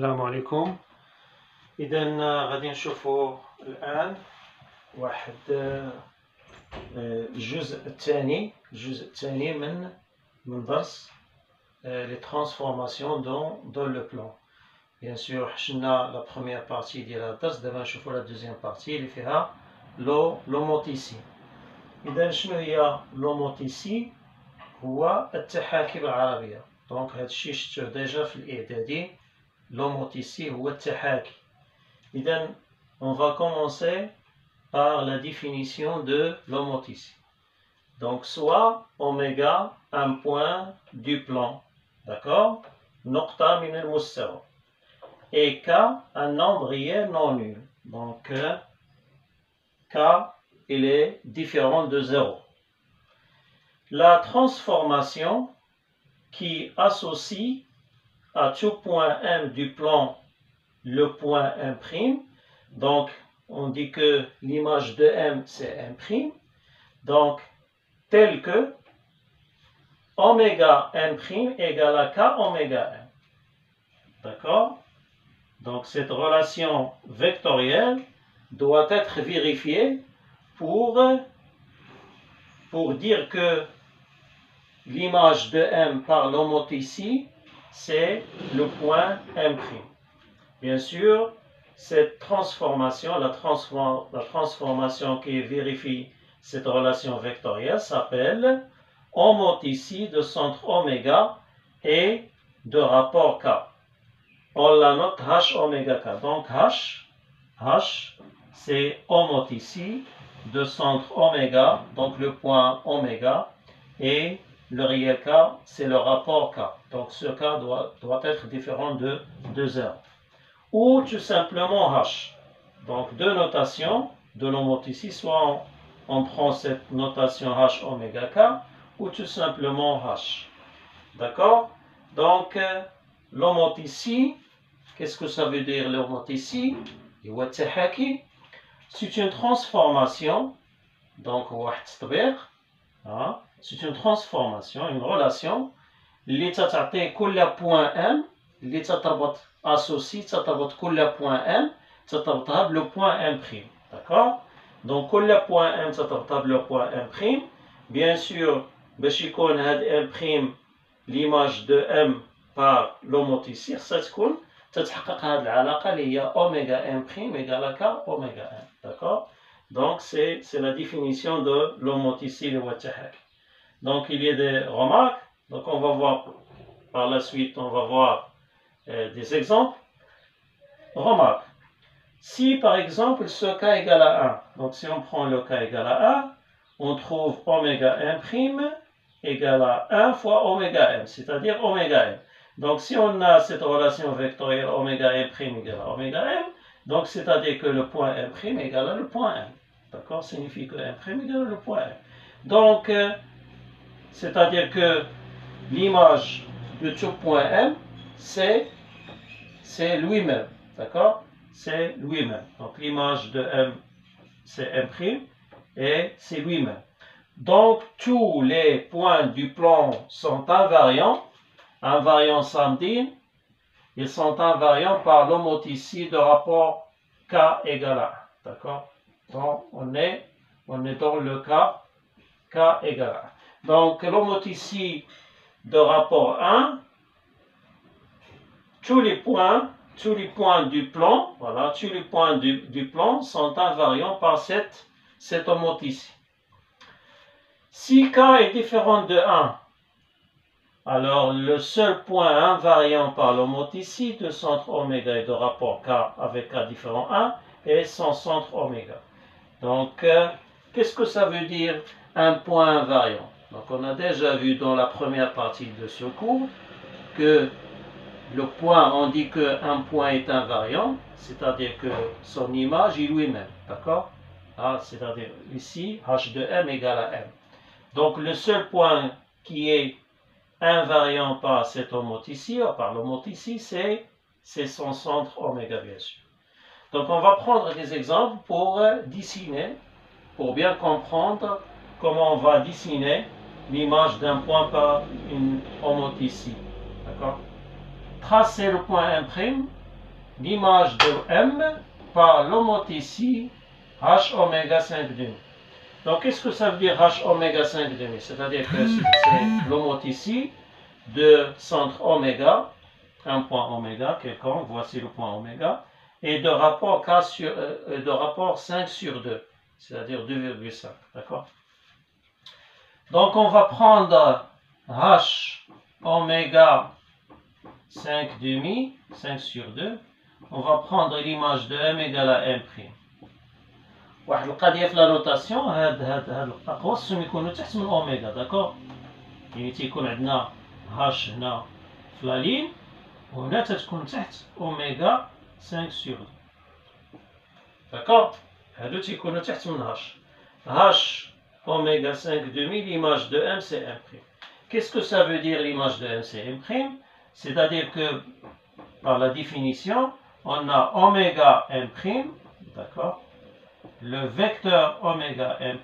السلام عليكم. إذا غادي نشوفوا الآن واحد الجزء الثاني من درس les transformations dans le plan. Bien sûr حشنا la première partie ديال الدرس، دابا نشوفوا la deuxième partie اللي فيها l'homoticie. إذا شنو هي l'homoticie؟ هو التحاكي بالعربية. دونك هادشي شفتوه ديجا في الإعدادي. L'homoticie ou التحاكي. إذا on va commencer par la définition de l'homoticie. Donc soit oméga un point du plan, d'accord, نقطة من المستوى, et k un nombre réel non nul. Donc k il est différent de 0. La transformation qui associe à tout point M du plan le point M', donc on dit que l'image de M c'est M', donc tel que oméga M' égale à K oméga M. D'accord? Donc cette relation vectorielle doit être vérifiée pour dire que l'image de M par l'homoticie c'est le point M'. Bien sûr, cette transformation, la transformation qui vérifie cette relation vectorielle s'appelle homoticie de centre oméga et de rapport K. On la note H oméga K. Donc H c'est homoticie de centre oméga, donc le point oméga, et le réel K, c'est le rapport K. Donc ce K doit être différent de 0. Ou tout simplement H. Donc deux notations de l'homoticie, soit on prend cette notation H oméga K, ou tout simplement H. D'accord? Donc l'homoticie, qu'est-ce que ça veut dire l'homoticie? C'est une transformation, donc c'est une transformation, une relation اللي تعطي كل point M اللي تتربط associé تتربط كل point M تتربطها بلو point M'. D'accord? Donc كل point M تتربطها بلو point M'. Bien sûr باش يكون هاد M' l'image de M par l'homoticie خصها تكون تتحقق هاد العلاقة اللي هي oméga M' égale K oméga M. D'accord? Donc c'est la définition de l'homoticie le والتحاكي. Donc il y a des remarques, donc on va voir par la suite, on va voir des exemples. Remarque, si par exemple ce k égale à 1, donc si on prend le k égale à 1, on trouve oméga M' égale à 1 fois oméga M, c'est-à-dire oméga M. Donc si on a cette relation vectorielle oméga M' égale à oméga M, donc c'est-à-dire que le point M' égale à le point M. D'accord? Signifie que M' égale à le point M. Donc c'est-à-dire que l'image de tout point M, c'est lui-même. D'accord? C'est lui-même. Donc l'image de M, c'est M' et c'est lui-même. Donc tous les points du plan sont invariants. Invariants samedi, ils sont invariants par l'homoticie de rapport K égale à 1. D'accord? Donc on est dans le cas K égale à 1. Donc l'homoticie de rapport 1, tous les points du plan, voilà, tous les points du plan sont invariants par cette homoticie. Si K est différent de 1, alors le seul point invariant par l'homoticie de centre oméga et de rapport K avec K différent 1 est son centre oméga. Donc qu'est-ce que ça veut dire un point invariant? Donc on a déjà vu dans la première partie de ce cours que le point, on dit qu'un point est invariant, c'est-à-dire que son image est lui-même, d'accord? C'est-à-dire ici, H de M égale à M. Donc le seul point qui est invariant par cette homoticie, par l'homoticie, c'est son centre oméga, bien sûr. Donc on va prendre des exemples pour dessiner, pour bien comprendre comment on va dessiner l'image d'un point par une homoticie. D'accord? Tracer le point M', l'image de M par l'homothétie H oméga 5 demi. Donc, qu'est-ce que ça veut dire H oméga 5 demi? C'est-à-dire que c'est l'homothétie de centre oméga, un point oméga quelconque, voici le point oméga, et de rapport, de rapport 5 sur 2, c'est-à-dire 2,5, d'accord? Donc, on va prendre H oméga 5 demi, 5 sur 2, on va prendre l'image de M égale à M'. واحد القضيه في لا نوتاسيون هاد الاقواس خصهم يكونوا تحت من اوميغا داكور يعني تيكون عندنا هاش هنا في لا لين وهنا تتكون تحت اوميغا 5 سور داكور هادو تيكونوا تحت من هاش oméga 5 demi l'image de M c'est M'. Qu'est-ce que ça veut dire l'image de M c'est M'? C'est-à-dire que par la définition on a oméga M', d'accord, le vecteur oméga M'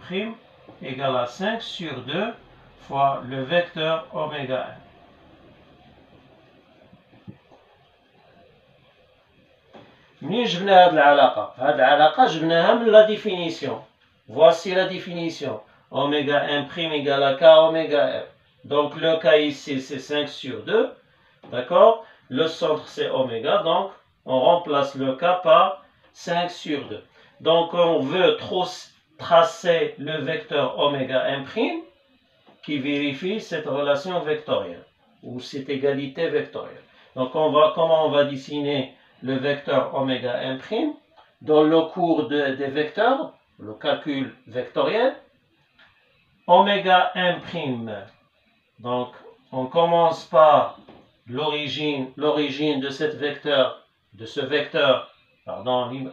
égale à 5 sur 2 fois le vecteur oméga M. منين جبنا هذه العلاقة؟ هذه العلاقة جبناها من la définition. Voici la définition. Oméga M' égale à K oméga M. Donc le K ici c'est 5 sur 2. D'accord? Le centre c'est oméga. Donc on remplace le K par 5 sur 2. Donc on veut tracer le vecteur oméga M' qui vérifie cette relation vectorielle ou cette égalité vectorielle. Donc comment on va dessiner le vecteur oméga M'? Dans le cours des vecteurs, le calcul vectoriel, oméga M', donc on commence par l'origine de ce vecteur,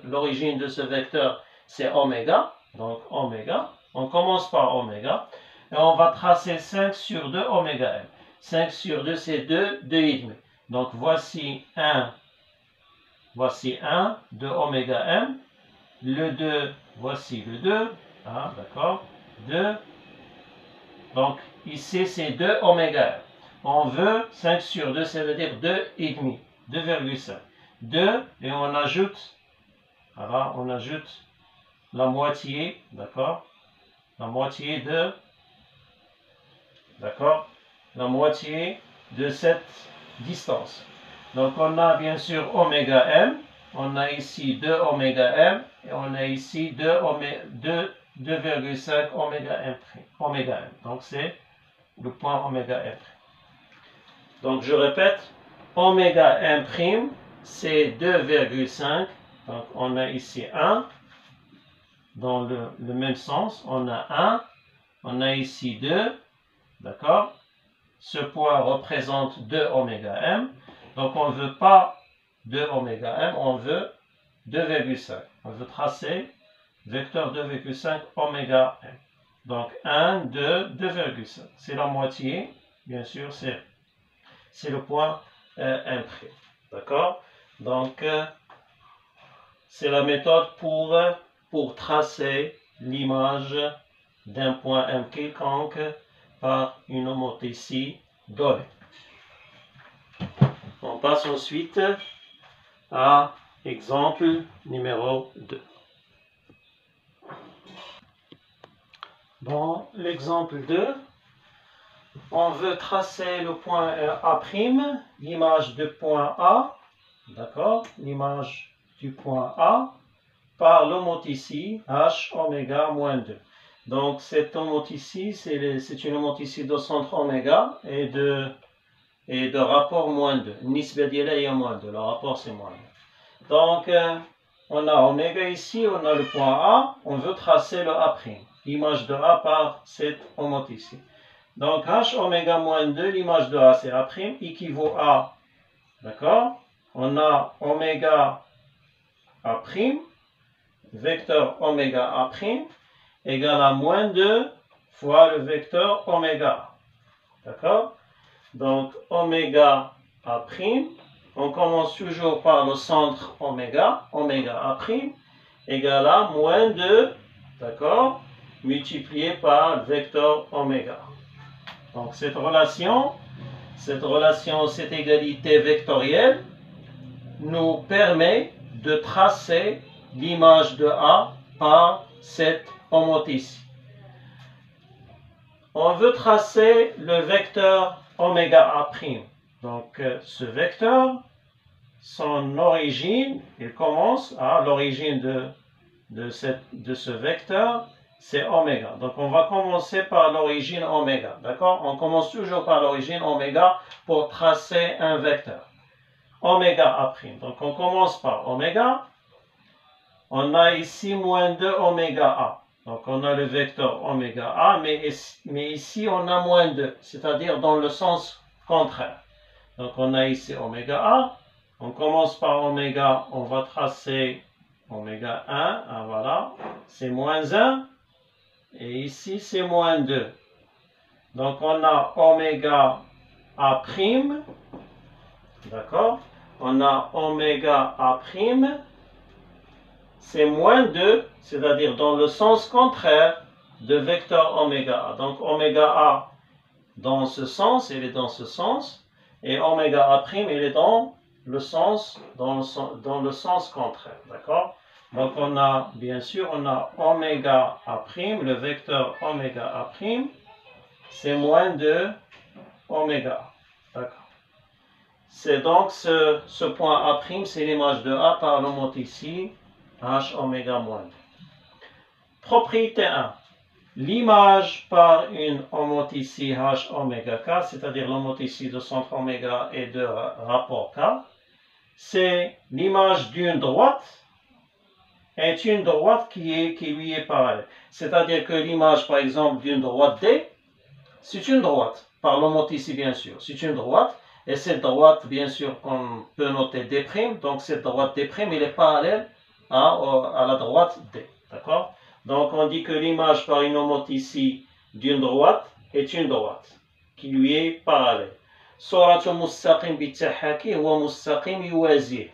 l'origine de ce vecteur c'est oméga, donc oméga, on commence par oméga, et on va tracer 5 sur 2 oméga M. 5 sur 2 c'est 2, 2,5. Donc voici 1 de oméga M, le 2, voici le 2, ah, d'accord, 2, donc ici c'est 2 oméga M. On veut 5 sur 2, ça veut dire 2,5, 2,5. 2, et on ajoute, voilà, on ajoute la moitié, d'accord, la moitié de, d'accord, la moitié de cette distance. Donc on a bien sûr oméga M, on a ici 2 oméga M, et on a ici 2,5 oméga M'. Donc c'est le point oméga M'. Donc je répète, oméga M' c'est 2,5. Donc on a ici 1. Dans le même sens, on a 1. On a ici 2. D'accord? Ce point représente 2 oméga M. Donc on ne veut pas 2 oméga M, on veut 2,5. On veut tracer vecteur 2,5 oméga M. Donc 1, 2, 2,5. C'est la moitié, bien sûr, c'est le point M'. D'accord? Donc c'est la méthode pour tracer l'image d'un point M quelconque par une homothétie donnée. On passe ensuite à exemple numéro 2. Dans l'exemple 2, on veut tracer le point A', l'image du point A, d'accord, l'image du point A, par l'homothétie H oméga moins 2. Donc cette homothétie, c'est une homothétie de centre oméga et de rapport moins 2. Nisba diela est moins 2, le rapport c'est moins 2. Donc on a oméga ici, on a le point A, on veut tracer le A', l'image de A par cette homothétie. Donc H oméga moins 2, l'image de A c'est A', équivaut à, d'accord, on a oméga A', vecteur oméga A' égale à moins 2 fois le vecteur oméga. D'accord? Donc oméga A', on commence toujours par le centre oméga A', égale à moins 2, d'accord, multiplié par le vecteur oméga. Donc cette relation, cette égalité vectorielle, nous permet de tracer l'image de A par cette homothétie. On veut tracer le vecteur oméga A'. Donc ce vecteur, son origine, il commence à l'origine de ce vecteur, c'est oméga. Donc on va commencer par l'origine oméga, d'accord? On commence toujours par l'origine oméga pour tracer un vecteur. Oméga A'. Donc on commence par oméga. On a ici moins 2 oméga A. Donc on a le vecteur oméga A, mais ici on a moins 2, c'est-à-dire dans le sens contraire. Donc on a ici oméga A. On commence par oméga, on va tracer oméga 1, ah, voilà, c'est moins 1, et ici c'est moins 2. Donc on a oméga A', d'accord? On a oméga A', c'est moins 2, c'est-à-dire dans le sens contraire de vecteur oméga A. Donc oméga A dans ce sens, il est dans ce sens, et oméga A', il est dans le sens contraire, d'accord? Donc on a, bien sûr, on a oméga A', le vecteur oméga A', c'est moins 2 oméga, d'accord? C'est donc ce point A', c'est l'image de A par l'homothétie H oméga moins 2. Propriété 1. L'image par une homothétie H oméga K, c'est-à-dire l'homothétie de centre oméga et de rapport K, c'est l'image d'une droite est une droite qui lui est parallèle. C'est-à-dire que l'image, par exemple, d'une droite D, c'est une droite, par l'homothétie bien sûr, c'est une droite, et cette droite, bien sûr, qu'on peut noter D', donc cette droite D', elle est parallèle à la droite D, d'accord? Donc on dit que l'image par une homothétie d'une droite est une droite qui lui est parallèle. صورة مستقيم بالتحاكي هو مستقيم يوازيه.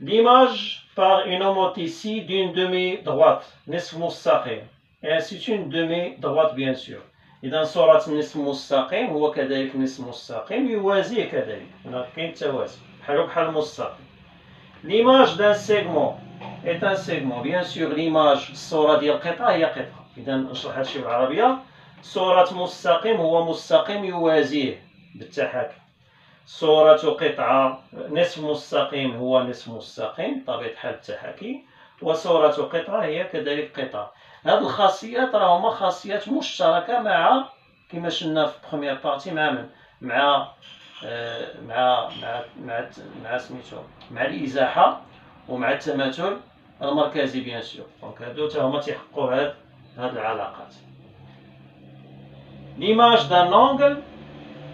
L'image par une homothétie d'une demi-droite, نصف مستقيم. Et c'est une demi-droite bien sûr. إذا صورة نصف مستقيم هو كذلك نصف مستقيم يوازيه كذلك. هنا كاين توازي بحال مستقيم. L'image d'un segment est un segment. Bien sûr, l'image الصورة ديال قطعة هي قطعة. إذا نشرح هادشي بالعربية. صورة مستقيم هو مستقيم يوازيه بالتحاكي. صورة قطعة نصف مستقيم هو نصف مستقيم بطبيعة الحال بالتحاكي. وصورة قطعة هي كذلك قطعة. هذه الخاصيات راهما خاصيات مشتركة مع كما شفنا في بروميير بارتي مع الإزاحة ومع التماثل المركزي بيان سور. دونك هادو تا هما تيحققوا هاد العلاقات. L'image d'un angle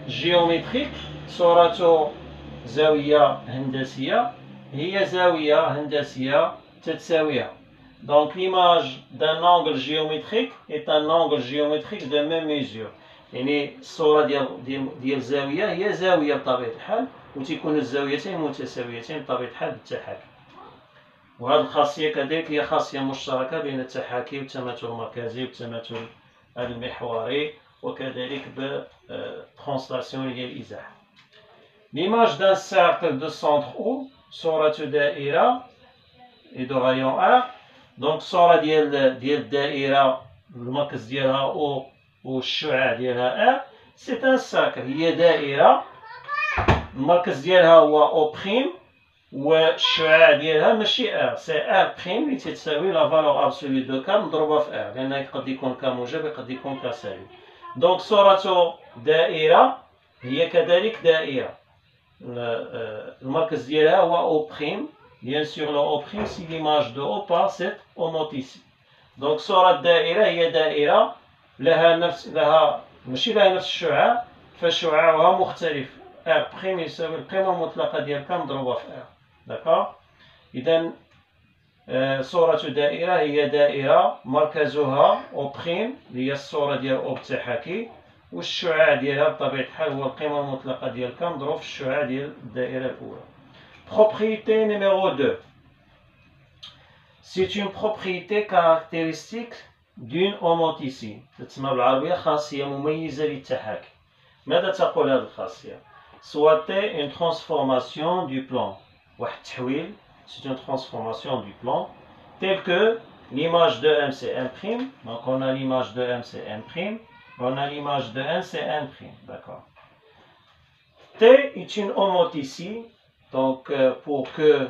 géométrique صورة زاوية هندسية هي زاوية هندسية تتساويها. Donc l'image d'un angle géométrique est un angle géométrique de même mesure. يعني الصورة ديال زاوية هي زاوية بطبيعة الحال وتيكون الزاويتين متساويتين بطبيعة الحال بالتحاكي. وهذه الخاصية كذلك هي خاصية مشتركة بين التحاكي والتماثل المركزي والتماثل المحوري وكذلك بالترانسلاسيون ديال الإزاحة. L'image d'un cercle de centre O صورة دائرة et de rayon R. Donc الصورة ديال الدائرة المركز ديالها O والشعاع ديالها R. C'est un cercle. هي دائرة المركز ديالها هو O'. والشعاع ديالها ماشي R، سي R' اللي تتساوي لا فالور ابسولي دو ك مضروبة في R، لأن يقد يكون ك موجب يقد يكون ك سالب. دونك صورة دائرة هي كذلك دائرة، المركز ديالها هو O'، بيان سور لو O' سي ليماج دو O بار سيت homothétie. دونك صورة دائرة هي دائرة لها ماشي لها نفس الشعاع، فشعاعها مختلف، R' يساوي القيمة المطلقة ديال ك مضروبة في R. D'accord. إذن صورة دائرة هي دائرة مركزها O' اللي هي الصورة ديال O بالتحاكي، والشعاع ديالها بطبيعة الحال هو القيمة المطلقة ديال ك مضروب في الشعاع ديال الدائرة الأولى. Propriété numéro 2. C'est une propriété caractéristique d'une homothétie. تسمى بالعربية خاصية مميزة للتحاكي. ماذا تقول هذه الخاصية؟ soit T une transformation du plan. C'est une transformation du plan, telle que l'image de M c'est M', donc on a l'image de M c'est M', on a l'image de N c'est N', d'accord. T est une homothétie, donc pour que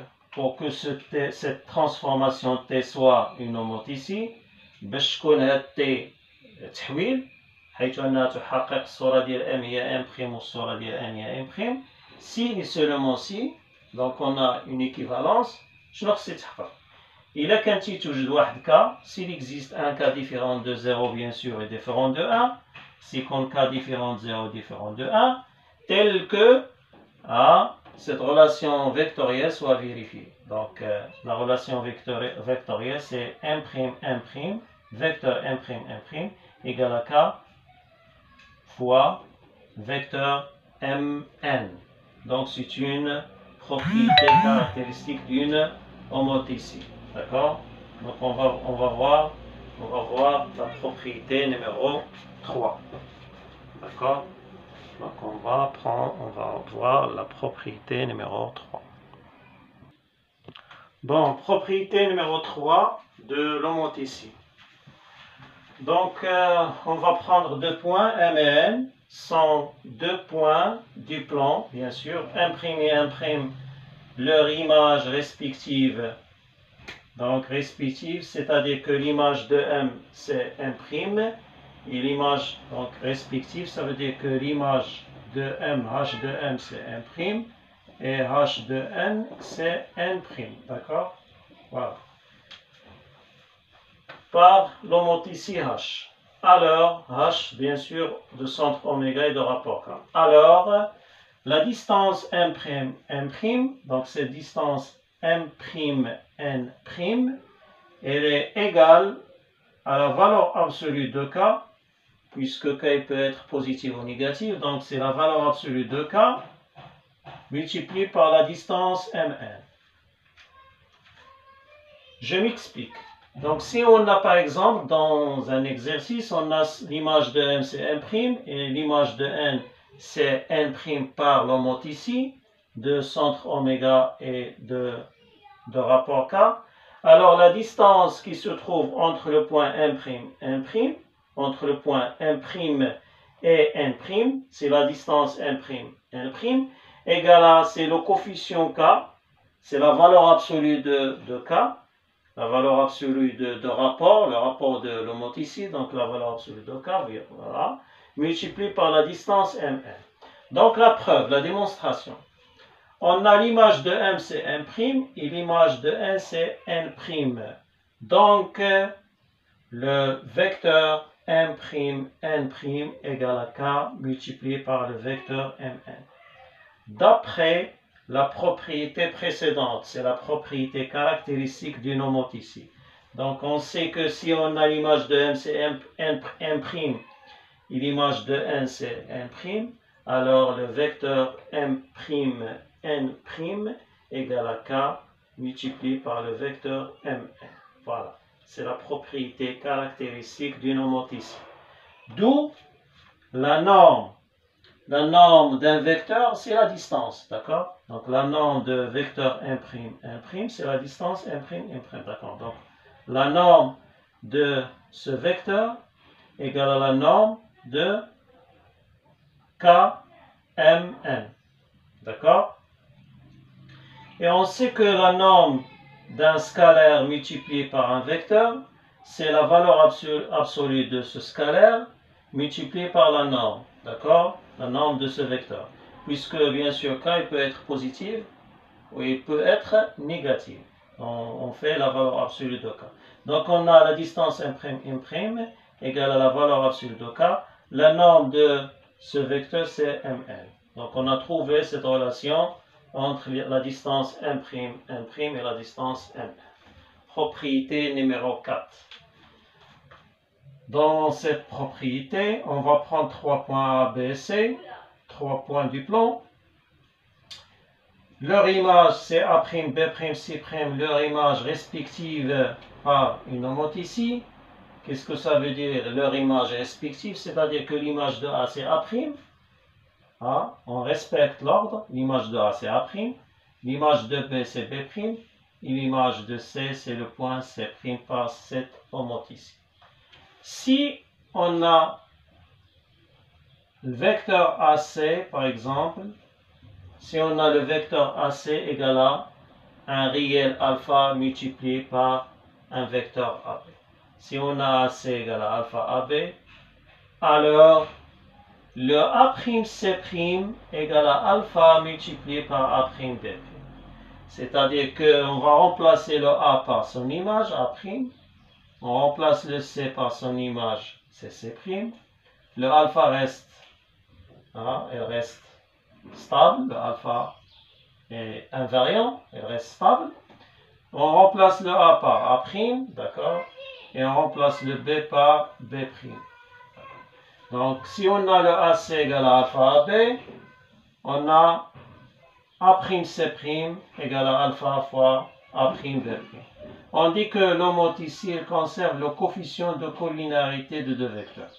cette transformation T soit une homothétie, باش تكون هاد T تحويل حيث أنها تحقق الصورة ديال M هي M' والصورة ديال N هي M', si et seulement si, donc on a une équivalence, شنو خص يتحقق؟ إلا كان توجد واحد cas, s'il existe un cas différent de 0 bien sûr et différent de 1, si comme cas différent de 0 différent de 1, tel que cette relation vectorielle soit vérifiée. Donc la relation vectorielle c'est M', vecteur M', égale à K fois vecteur Mn. Donc c'est une propriété caractéristique d'une homothétie. D'accord? Donc on va voir la propriété numéro 3. D'accord? Donc on va voir la propriété numéro 3. Bon, propriété numéro 3 de l'homothétie. Donc on va prendre deux points, M et N, sont deux points du plan, bien sûr, M' et M', leur image respective. Donc respective, c'est-à-dire que l'image de M c'est M', et l'image donc respective, ça veut dire que l'image de M, H de M c'est M', et H de N c'est N', d'accord? Voilà. Par l'homothétie H. Alors, H, bien sûr, de centre oméga et de rapport K. Alors, la distance M', donc cette distance M', N', elle est égale à la valeur absolue de K, puisque K peut être positif ou négatif, donc c'est la valeur absolue de K multipliée par la distance Mn. Je m'explique. Donc si on a par exemple dans un exercice, on a l'image de M c'est M' et l'image de N c'est N' par l'homothétie de centre oméga et de rapport K. Alors la distance qui se trouve entre le point M', entre le point M' et N', c'est la distance M', N', égale à, c'est le coefficient K, c'est la valeur absolue de K, la valeur absolue de rapport, le rapport de l'homothétie, donc la valeur absolue de K, voilà, multiplié par la distance Mn. Donc la preuve, la démonstration. On a l'image de M c'est M' et l'image de N c'est N'. Donc le vecteur M', N' égale à K multiplié par le vecteur Mn. D'après la propriété précédente, c'est la propriété caractéristique d'une homothétie. Donc on sait que si on a l'image de M c'est M' et l'image de N c'est N', alors le vecteur M', N' égale à K multiplié par le vecteur Mn. Voilà, c'est la propriété caractéristique d'une homothétie. D'où la norme. La norme d'un vecteur, c'est la distance, d'accord? Donc la norme de vecteur M', c'est la distance M', d'accord? Donc la norme de ce vecteur égale à la norme de Kmn, d'accord? Et on sait que la norme d'un scalaire multiplié par un vecteur, c'est la valeur absolue de ce scalaire multiplié par la norme, d'accord? La norme de ce vecteur. Puisque bien sûr K il peut être positif ou il peut être négatif. On fait la valeur absolue de K. Donc on a la distance M' égale à la valeur absolue de K. La norme de ce vecteur c'est Mn. Donc on a trouvé cette relation entre la distance M', et la distance Mn. Propriété numéro 4. Dans cette propriété, on va prendre 3 points A, B et C, 3 points du plan. Leur image, c'est A', B', C', leur image respective par une homothétie. Qu'est-ce que ça veut dire, leur image respective? C'est-à-dire que l'image de A, c'est A', A, on respecte l'ordre. L'image de A, c'est A'. L'image de B, c'est B'. Et l'image de C, c'est le point C' par cette homothétie. Si on a le vecteur AC, par exemple, si on a le vecteur AC égal à un réel alpha multiplié par un vecteur AB. Si on a AC égal à alpha AB, alors le A'C' égale à alpha multiplié par A'B'. C'est-à-dire qu'on va remplacer le A par son image, A'. On remplace le C par son image, c'est C'. Le alpha reste, elle reste stable, le alpha est invariant, elle reste stable. On remplace le A par A', d'accord, et on remplace le B par B'. Donc, si on a le AC égale à alpha AB, on a A'C' égale à alpha fois A'B'. On dit que l'homothétie conserve le coefficient de collinéarité de deux vecteurs.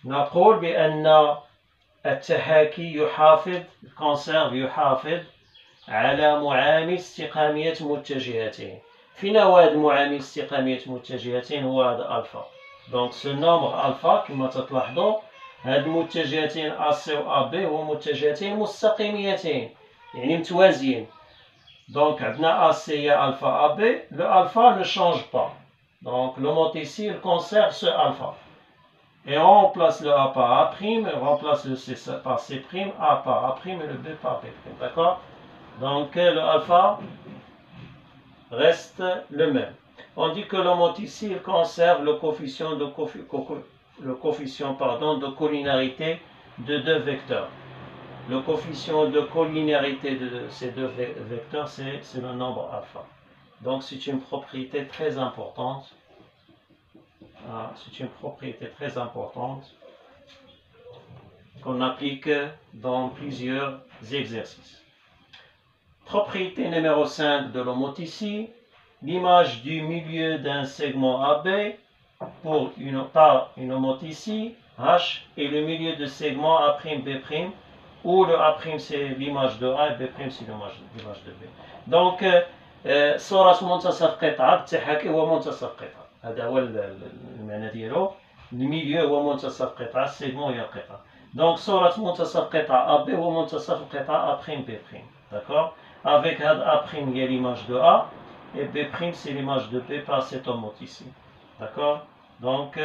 نقول بأن التحاكي يحافظ على معامل استقامية متجهتين. فين هو هذا معامل استقامية متجهتين؟ هو هذا ألفا. دونك سو نومبر ألفا كما تلاحظوا هاد المتجهتين AC و AB هو متجهتين مستقيميتين يعني متوازيين. Donc عندنا AC هي ألفا AB. Le alpha ne change pas. Donc l'homothétie conserve ce alpha. Et on remplace le A par A', on remplace le C par C', A par A' et le B par B'. D'accord? Donc le alpha reste le même. On dit que l'homothétie conserve le coefficient de collinéarité de deux vecteurs. Le coefficient de collinéarité de ces deux vecteurs, c'est le nombre alpha. Donc c'est une propriété très importante. C'est une propriété très importante qu'on applique dans plusieurs exercices. Propriété numéro 5 de l'homothétie, l'image du milieu d'un segment AB par une homothétie H et le milieu de segment A'B', où le A' c'est l'image de A et B' c'est l'image de B. Donc, صورة منتصف قطعة بالتحاكي هو منتصف قطعة. هذا هو المعنى ديالو. الميليو هو منتصف قطعة، السيغمون هي القطعة. دونك صورة منتصف قطعة AB هو منتصف القطعة A'B'. D'accord? Avec A' il y a l'image de A et B' c'est l'image de B par cette homothétie. D'accord? Donc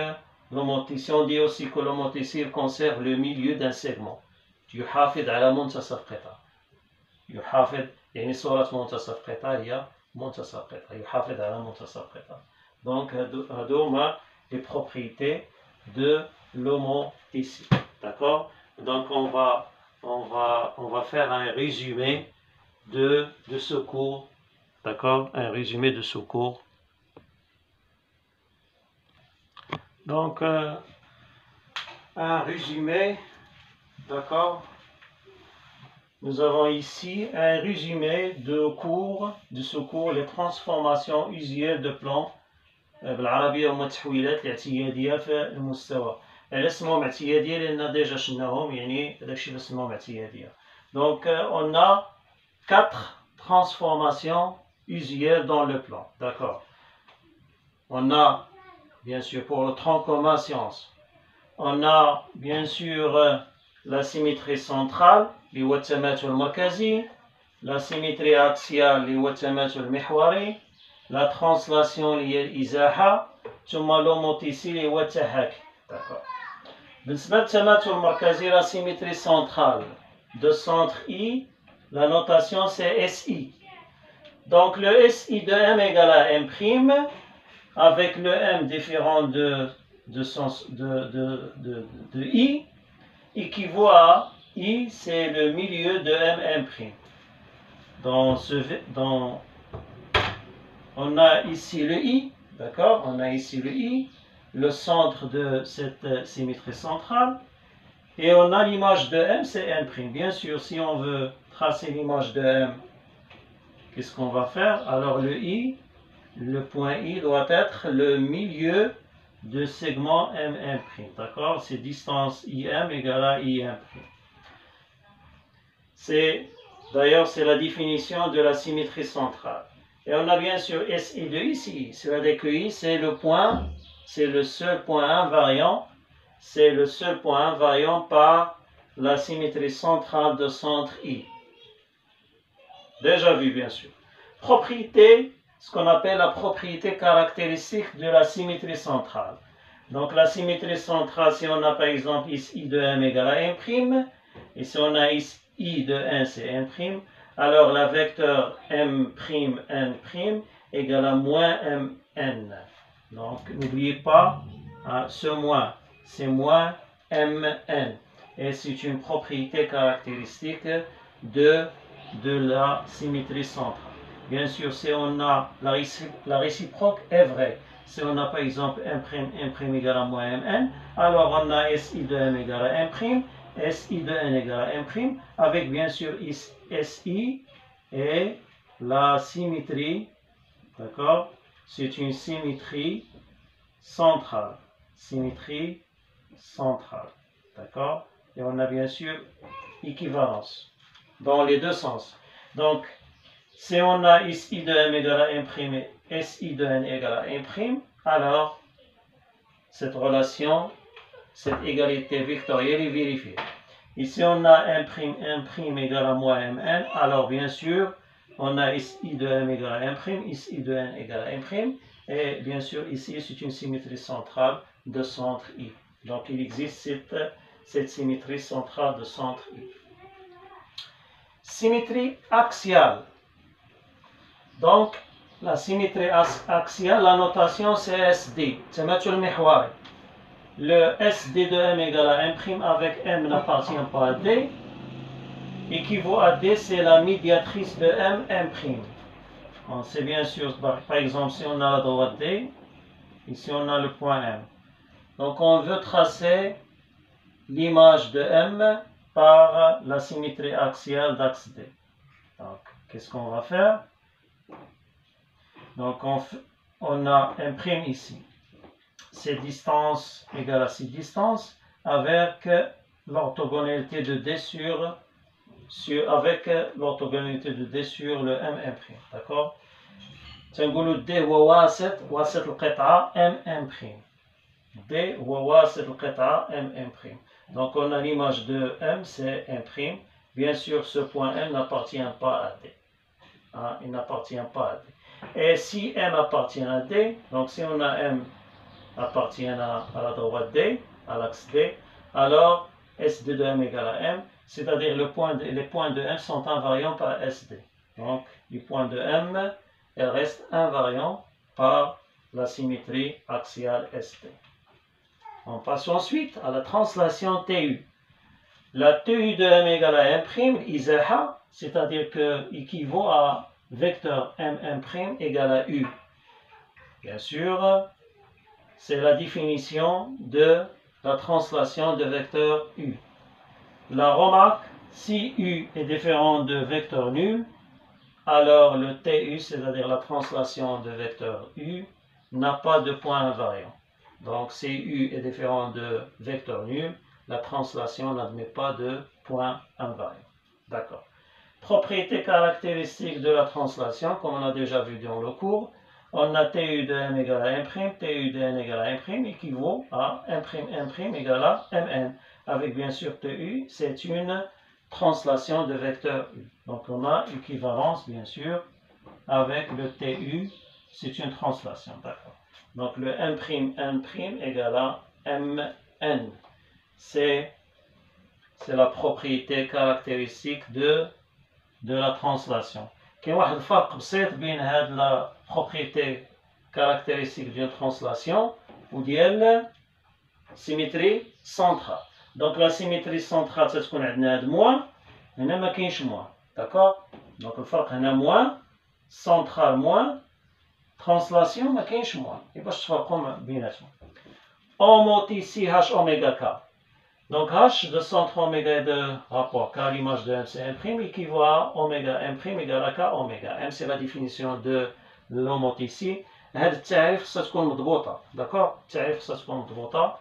l'homothétie, on dit aussi que l'homothétie conserve le milieu d'un segment. يحافظ على منتصف قطعة. يحافظ يعني صورة منتصف قطعة هي منتصف قطعة. يحافظ على منتصف قطعة. Donc هذوما les propriétés de l'homothétie. D'accord? Donc on va faire un résumé de ce cours. D'accord? Un résumé de ce cours. Donc un résumé. D'accord? Nous avons ici un résumé de ce cours, les transformations usuelles de plans بالعربية هما التحويلات الاعتيادية في المستوى. علاش سموهم اعتيادية؟ لأن ديجا شفناهم يعني داكشي اللي سموهم اعتيادية. Donc on a 4 transformations usuelles dans le plan. D'accord? On a bien sûr pour le tronc commun science. On a bien sûr la symétrie centrale اللي هو التماثل المركزي، la symétrie axiale اللي هو التماثل المحوري، la translation اللي هي الإزاحة، ثم l'homothétie اللي هو التحاكي. D'accord. بالنسبة للتماثل المركزي la symétrie centrale de centre I, la notation c'est SI. Donc le SI de M égale à M', avec le M différent de I, équivaut à I, c'est le milieu de M'. On a ici le I, d'accord? On a ici le I, le centre de cette symétrie centrale, et on a l'image de M, c'est M'. Bien sûr, si on veut tracer l'image de M, qu'est-ce qu'on va faire? Alors le I, le point I doit être le milieu de segment MM'. D'accord? C'est distance IM égale à IM'. D'ailleurs, c'est la définition de la symétrie centrale. Et on a bien sûr SI de ici. C'est-à-dire que I, c'est le point, c'est le seul point invariant. C'est le seul point invariant par la symétrie centrale de centre I. Déjà vu, bien sûr. Propriété, ce qu'on appelle la propriété caractéristique de la symétrie centrale. Donc la symétrie centrale, si on a par exemple ici I de M égale à M', et si on a ici I de N, c'est M', alors la vecteur M'N' égale à moins Mn. Donc n'oubliez pas, ce moins, c'est moins Mn. Et c'est une propriété caractéristique de la symétrie centrale. Bien sûr, si on a la réciproque est vraie. Si on a par exemple M' égale à moins Mn, alors on a SI de M égale à M', SI de N égale à M', avec bien sûr SI et la symétrie, d'accord? C'est une symétrie centrale. Symétrie centrale, d'accord? Et on a bien sûr équivalence dans les deux sens. Donc, si on a SI de M égale à M' et SI de N égale à M', alors cette relation, cette égalité vectorielle est vérifiée. Ici, on a M' égale à moins Mn, alors bien sûr, on a SI de M égale à M', SI de N égale à M', et bien sûr, ici, c'est une symétrie centrale de centre I. Donc, il existe cette symétrie centrale de centre I. Symétrie axiale. Donc, la symétrie axiale, la notation c'est SD. C'est le mihwari. Le SD de M égale à M' avec M n'appartient pas à D. Équivaut à D, c'est la médiatrice de M, M'. Bon, c'est bien sûr, par exemple, si on a la droite D, ici on a le point M. Donc on veut tracer l'image de M par la symétrie axiale d'axe D. Donc, qu'est-ce qu'on va faire? Donc on a M' ici. C'est distance égale à cette distance avec l'orthogonalité de D avec l'orthogonalité de D sur le M'. D'accord? تنقولوا D هو واسط القطعة M'. D هو واسط القطعة M'. Donc on a l'image de M, c'est M'. Bien sûr, ce point M n'appartient pas à D. Il n'appartient pas à D. Et si M appartient à D, donc si on a M appartient à la droite D, à l'axe D, alors SD de M égale à M, c'est-à-dire les points de M sont invariants par SD. Donc les points de M, elles restent invariants par la symétrie axiale SD. On passe ensuite à la translation TU. La TU de M égale à M', Izaha, c'est-à-dire que équivaut à vecteur M' égale à U. Bien sûr, c'est la définition de la translation de vecteur U. La remarque, si U est différent de vecteur nul, alors le TU, c'est-à-dire la translation de vecteur U, n'a pas de point invariant. Donc si U est différent de vecteur nul, la translation n'admet pas de point invariant. D'accord. Propriété caractéristique de la translation, comme on a déjà vu dans le cours, on a TU de M égale à M', TU de N égale à M' équivaut à M' égale à Mn. Avec bien sûr TU, c'est une translation de vecteur U. Donc on a équivalence bien sûr avec le TU, c'est une translation. D'accord. Donc le M'N' égale à Mn. C'est la propriété caractéristique de la translation. كاين واحد الفرق بسيط بين هاد لا بروبريتي كاركتيرستيك ديال ترانسلاسيون وديال سيميتري سنترال. دونك لا سيميتري سنترال تتكون عندنا هاد موان، هنا ما كاينش موان. داكوغ؟ دونك الفرق هنا موان، سنترال موان، ترانسلاسيون ما كاينش موان. باش تفرقوا بيناتهم. اوموتي سي هاش اوميغا كا. Donc H de centre oméga et de rapport K à l'image de M c'est M' équivaut à oméga M' égale à K oméga. M c'est la définition de l'homotétie. هذا التعريف خصها تكون مضبوطة. داكور، التعريف خصها تكون مضبوطة.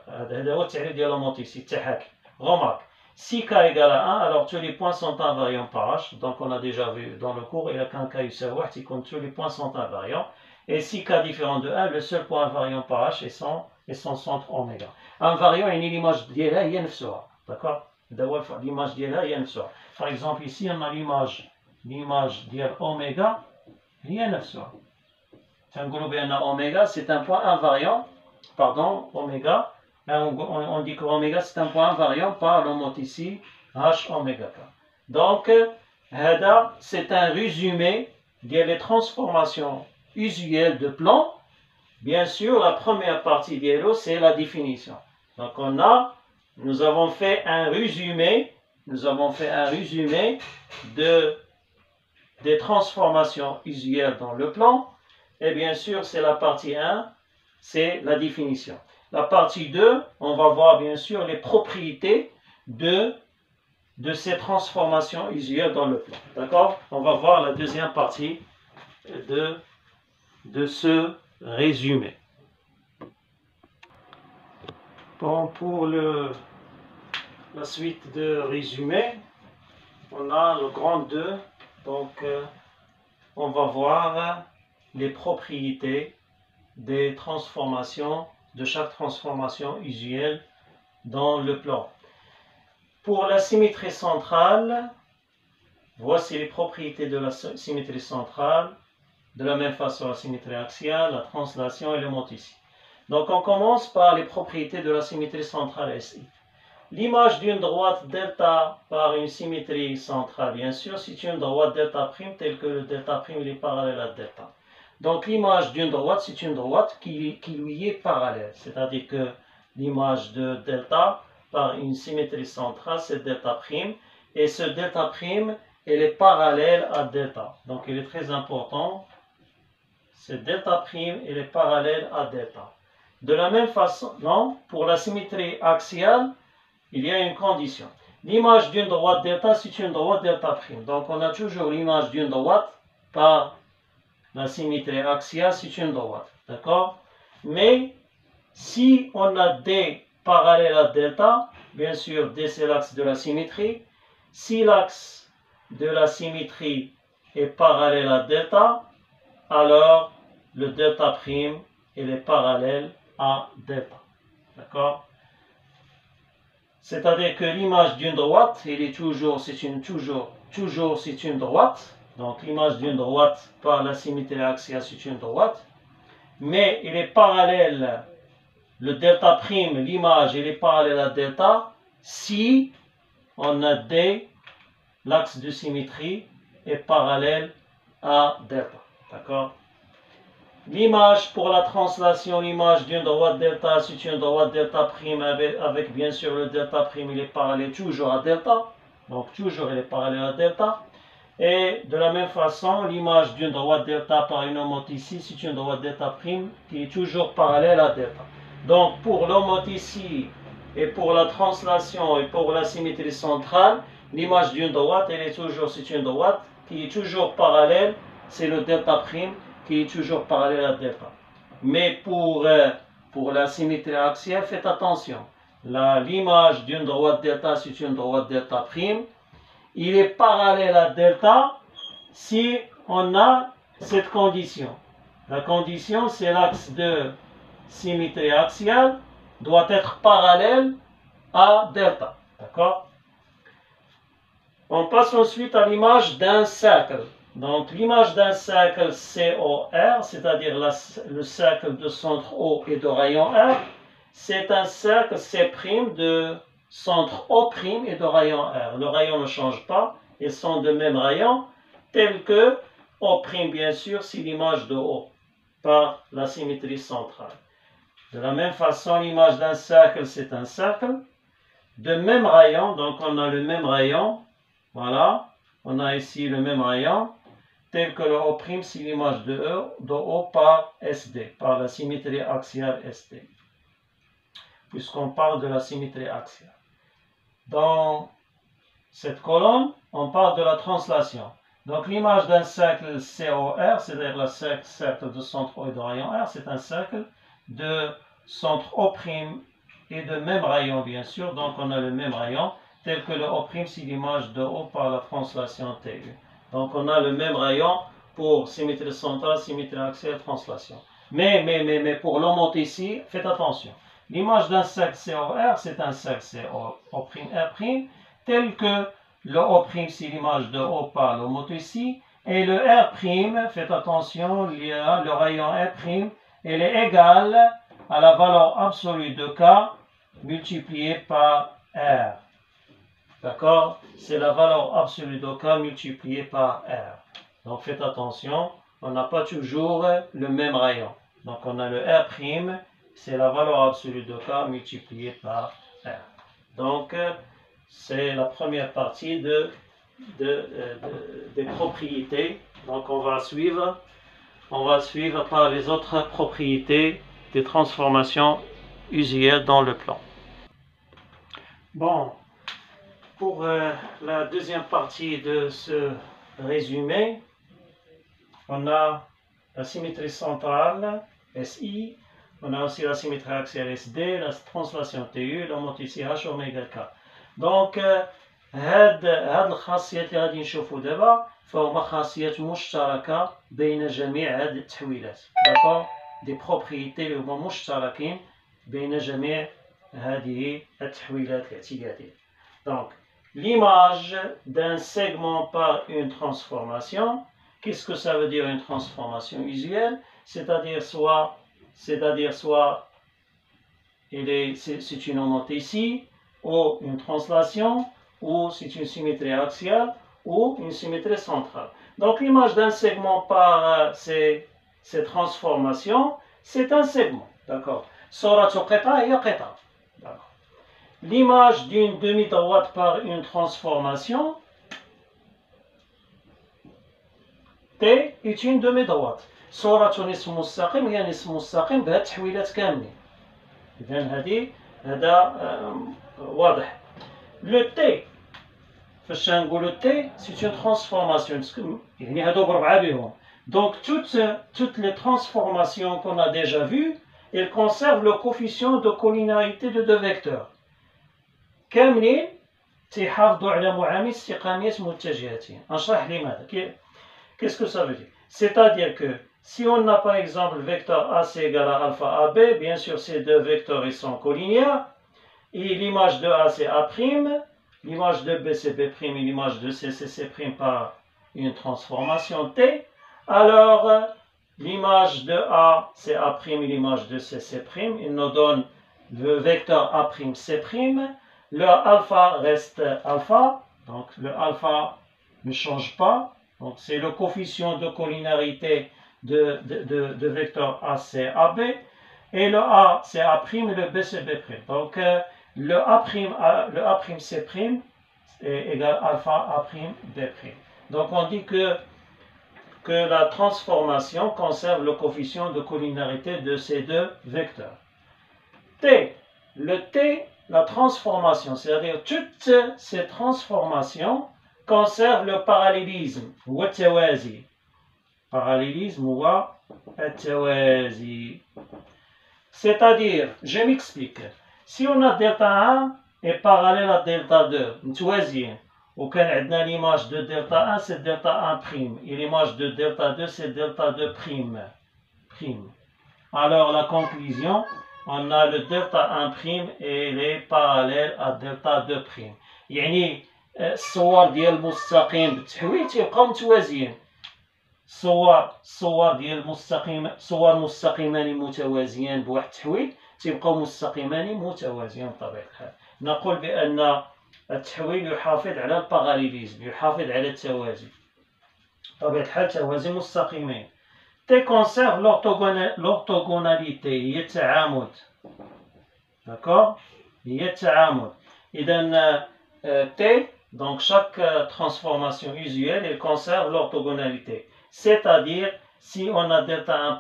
هذا هو التعريف ديال لوموتيسي التحاكي. Remarque, si k égale à 1, alors tous les points sont invariants par h. Donc on a déjà vu dans le cours, il y a qu'un k يساوي 1, c'est quand tous les points sont invariants. Et si k différent de 1, le seul point invariant par h est son centre oméga. Invariant, يعني l'image ديالها هي نفسها. D'accord, l'image ديالها هي نفسها. Par exemple ici on a l'image ديال oméga هي نفسها. تنقولوا بأن oméga c'est un point invariant. Pardon, oméga. On dit que oméga c'est un point invariant par l'homothétie h oméga k. Donc, c'est un résumé des transformations usuelles de plan. Bien sûr, la première partie c'est la définition. Donc, nous avons fait un résumé des transformations usuelles dans le plan. Et bien sûr, c'est la partie 1, c'est la définition. La partie 2, on va voir bien sûr les propriétés de ces transformations usuelles dans le plan. D'accord? On va voir la deuxième partie de ce résumé. Bon, pour la suite de résumé, on a le grand 2. Donc, on va voir les propriétés des transformations, de chaque transformation usuelle dans le plan. Pour la symétrie centrale, voici les propriétés de la symétrie centrale. De la même façon, la symétrie axiale, la translation et l'homothétie. Donc on commence par les propriétés de la symétrie centrale SI. L'image d'une droite delta par une symétrie centrale, bien sûr, c'est une droite delta prime telle que le delta prime est parallèle à delta. Donc l'image d'une droite, c'est une droite qui lui est parallèle. C'est-à-dire que l'image de delta par une symétrie centrale, c'est delta prime. Et ce delta prime, elle est parallèle à delta. Donc il est très important. Ce delta prime, elle est parallèle à delta. De la même façon, non, pour la symétrie axiale, il y a une condition. L'image d'une droite delta, c'est une droite delta prime. Donc on a toujours l'image d'une droite par la symétrie axiale, c'est une droite. D'accord? Mais si on a D parallèle à delta, bien sûr, D c'est l'axe de la symétrie. Si l'axe de la symétrie est parallèle à delta, alors le delta prime, il est parallèle à delta. D'accord? C'est-à-dire que l'image d'une droite, c'est une droite. Donc l'image d'une droite par la symétrie axiale, c'est une droite. Mais il est parallèle, le delta prime, l'image, il est parallèle à delta si on a D, l'axe de symétrie est parallèle à delta. D'accord? L'image pour la translation, l'image d'une droite delta, c'est une droite delta prime avec bien sûr le delta prime, il est parallèle toujours à delta. Donc toujours il est parallèle à delta. Et de la même façon, l'image d'une droite delta par une homothétie, c'est une droite delta prime qui est toujours parallèle à delta. Donc pour l'homothétie et pour la translation et pour la symétrie centrale, l'image d'une droite, c'est une droite qui est toujours parallèle, c'est le delta prime qui est toujours parallèle à delta. Mais pour la symétrie axiale, faites attention. L'image d'une droite delta, c'est une droite delta prime. Il est parallèle à delta si on a cette condition. La condition, c'est l'axe de symétrie axiale doit être parallèle à delta. D'accord? On passe ensuite à l'image d'un cercle. Donc l'image d'un cercle COR, c'est-à-dire le cercle de centre O et de rayon R, c'est un cercle C' de centre O' et de rayon R. Le rayon ne change pas, ils sont de même rayon, tel que O', bien sûr, c'est l'image de O par la symétrie centrale. De la même façon, l'image d'un cercle, c'est un cercle de même rayon, donc on a le même rayon, voilà, on a ici le même rayon, tel que le O', c'est l'image de O par SD, par la symétrie axiale SD, puisqu'on parle de la symétrie axiale. Dans cette colonne, on parle de la translation. Donc l'image d'un cercle COR, c'est-à-dire le cercle de centre O et de rayon R, c'est un cercle de centre O' et de même rayon bien sûr, donc on a le même rayon, tel que le O', c'est l'image de O par la translation TU. Donc on a le même rayon pour symétrie centrale, symétrie axiale, translation. Mais pour l'homothétie, faites attention. L'image d'un cercle COR, c'est un cercle CO'R', tel que le O', c'est l'image de O par l'homothétie, et le R', faites attention, le rayon R', il est égal à la valeur absolue de K multiplié par R. D'accord? C'est la valeur absolue de K multipliée par R. Donc faites attention, on n'a pas toujours le même rayon. Donc on a le R', c'est la valeur absolue de K multipliée par R. Donc c'est la première partie des propriétés. Donc on va suivre par les autres propriétés des transformations usuelles dans le plan. Bon, pour la deuxième partie de ce résumé, on a la symétrie centrale, SI, on a aussi la symétrie axiale SD, la translation TU, l'homothétie H oméga K. Donc, هاد الخاصيات اللي غادي نشوفوا دابا فهما خاصيات مشتركة بين جميع هاد التحويلات. داكور؟ دي بروبريتي اللي هما مشتركين بين جميع هذه التحويلات الاعتيادية. Donc, l'image d'un segment par une transformation. Qu'est-ce que ça veut dire une transformation usuelle? C'est-à-dire soit c'est une homothétie, ou une translation, ou c'est une symétrie axiale, ou une symétrie centrale. Donc l'image d'un segment par ces transformations, c'est un segment. D'accord? L'image d'une demi-droite par une transformation, T est une demi-droite. صورة نصف مستقيم هي نصف مستقيم بهاد التحويلات كاملين. إذا هذا واضح. Le T, فاش نقولو T, c'est une transformation. يعني هادو بربعة بهم. Donc toutes les transformations qu'on a déjà vues, elles conservent le coefficient de collinéarité de deux vecteurs. كاملين تيحافظوا على معامل استقامية متجهتين. أشرح لماذا. Qu'est-ce que ça veut dire? C'est-à-dire que si on a par exemple le vecteur AC égale à alpha AB, bien sûr ces deux vecteurs ils sont collinéaires, et l'image de A c'est A', l'image de B c'est B', et l'image de C c'est C' par une transformation T, alors l'image de A c'est A', et l'image de C c'est C', il nous donne le vecteur A'C', le alpha reste alpha, donc le alpha ne change pas. Donc c'est le coefficient de collinéarité de vecteur AC, AB, et le A c'est A', et le B c'est B'. Donc le A'C' est égal à alpha A'B'. Donc on dit que la transformation conserve le coefficient de collinéarité de ces deux vecteurs. T, la transformation, c'est-à-dire toutes ces transformations conserve le parallélisme هو التوازي. Parallélisme هو التوازي. C'est-à-dire, je m'explique. Si on a delta 1 est parallèle à delta 2, متوازيين. وكان عندنا l'image de delta 1 c'est delta 1', et l'image de delta 2 c'est delta 2'. Alors la conclusion, on a le delta 1' et il est parallèle à delta 2'. يعني الصور ديال المستقيم بالتحويل تيبقاو متوازيين. الصور ديال المستقيم، صور مستقيمان متوازيان بواحد التحويل تيبقاو مستقيمان متوازيين بطبيعة الحال. نقول بأن التحويل يحافظ على الباراليليزم، يحافظ على التوازي. بطبيعة الحال توازي مستقيمين. T conserve l'orthogonalité، هي التعامد. D'accord؟ هي التعامد. إذا T, donc chaque transformation usuelle, elle conserve l'orthogonalité. C'est-à-dire, si on a delta 1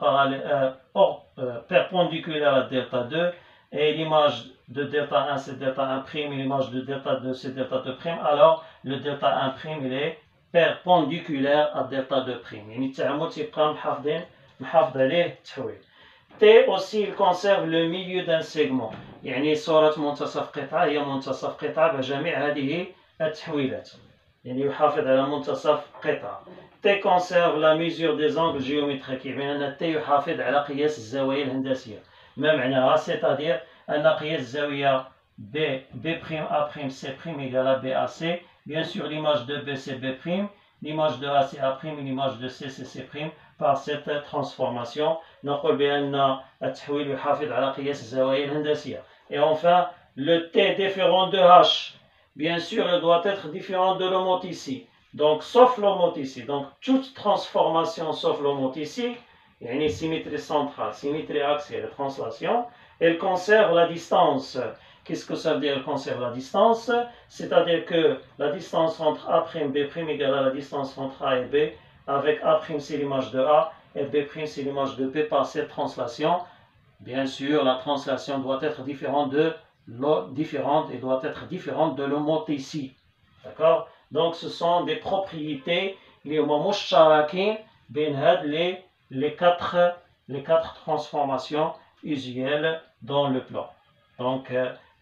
perpendiculaire à delta 2, et l'image de delta 1 c'est delta 1', et l'image de delta 2 c'est delta 2', alors le delta 1' il est perpendiculaire à delta de prime. يعني التعامد تيبقى محافظ عليه التحويل. T aussi il conserve le milieu d'un segment. يعني صورة منتصف قطعة هي منتصف قطعة بجميع هذه التحويلات. يعني يحافظ على منتصف قطعة. T conserve la mesure des angles géométriques. يعني أن T يحافظ على قياس الزوايا الهندسية. ما معناها؟ c'est-à-dire أن قياس الزاوية B'A', C' égale à BAC. Bien sûr, l'image de B c'est B', l'image de A c'est A', l'image de C c'est C'. Par cette transformation, نقول بأن التحويل يحافظ على قياس الزوايا الهندسية. Et enfin, le T différent de H, bien sûr, il doit être différent de l'homothe ici. Donc, sauf l'homothe ici. Donc, toute transformation sauf l'homothe ici, il y a une symétrie centrale, symétrie axiale, translation, elle conserve la distance. Qu'est-ce que ça veut dire, elle conserve la distance? C'est-à-dire que la distance entre A', B' égale à la distance entre A et B, avec A' c'est l'image de A et B' c'est l'image de B par cette translation. Bien sûr, la translation doit être différente et doit être différente de l'homothe ici. D'accord? Donc, ce sont des propriétés les quatre transformations usuelles dans le plan. Donc,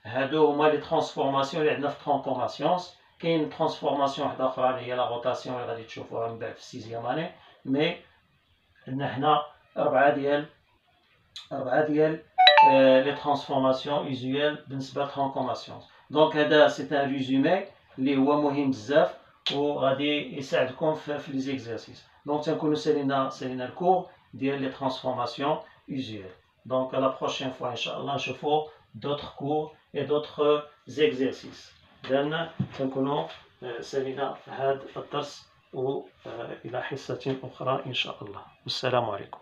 هادو هما لي ترانسفورماسيون اللي عندنا في ترون كونسيونس. كاين ترانسفورماسيون واحده اخرى اللي هي لا روتاسيون اللي غادي تشوفوها من بعد في السيزيام اني. مي عندنا حنا اربعه ديال لي ترانسفورماسيون يوزويال بالنسبه لترون كونسيونس. دونك هذا سي ان ريزومي اللي هو مهم بزاف وغادي يساعدكم في لي زيكزارسيس. دونك تنكونوا سالينا الكور ديال لي ترانسفورماسيون يوزويال. دونك لا بروشين فوا ان شاء الله نشوفوا d'autres cours et d'autres exercices. لأن تنكونوا سالينا هذا الدرس وإلى حصة أخرى إن شاء الله. والسلام عليكم.